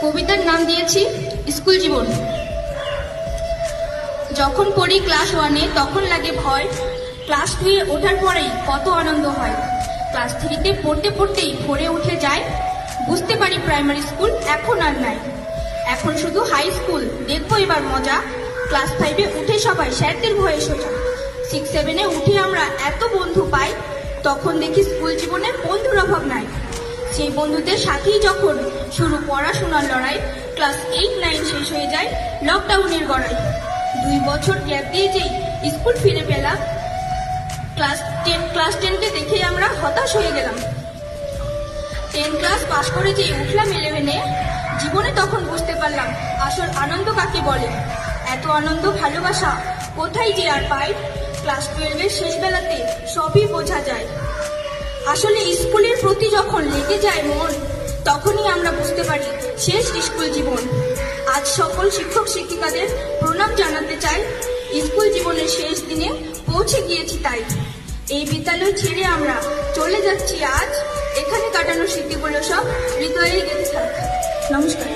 কবিতার নাম দিয়েছি স্কুল জীবন। যখন পড়ি ক্লাস 1-এ তখন লাগে ভয়, ক্লাস 2-এ ওঠার পরেই কত আনন্দ হয়। ক্লাস 3-তে পড়তে পড়তেই ভরে উঠে যায়, বুঝতে পারি প্রাইমারি স্কুল এখন আর নাই। এখন শুধু হাই স্কুল, দেখবো এবার মজা। ক্লাস 5-এ উঠে সবাই স্যারদের ভয়ে সোজা। 6-7-এ উঠে আমরা এত বন্ধু পাই, তখন দেখি স্কুল জীবনে বন্ধুর অভাব নাই। সেই বন্ধুদের সাথেই যখন শুরু পড়াশোনার লড়াই, ক্লাস 8-9 শেষ হয়ে যায় লকডাউনের গড়াই। 2 বছর গ্যাপ দিয়ে যেই স্কুল ফিরে পেলাম, ক্লাস 10-তে দেখে আমরা হতাশ হয়ে গেলাম। 10 ক্লাস পাশ করে যেই উঠলাম 11-এ, জীবনে তখন বুঝতে পারলাম আসল আনন্দ কাকে বলে। এত আনন্দ ভালোবাসা কোথায় যে আর পাই, ক্লাস 12-এর শেষ বেলাতে সবই বোঝা যায়। আসলে স্কুলের প্রতি যখন লেগে যায় মন, তখনই আমরা বুঝতে পারি শেষ স্কুল জীবন। আজ সকল শিক্ষক শিক্ষিকাদের প্রণাম জানাতে চাই, স্কুল জীবনের শেষ দিনে পৌঁছে গিয়েছি তাই। এই বিদ্যালয় ছেড়ে আমরা চলে যাচ্ছি আজ, এখানে কাটানো স্মৃতিগুলো সব হৃদয়ে গেঁথে থাক। নমস্কার।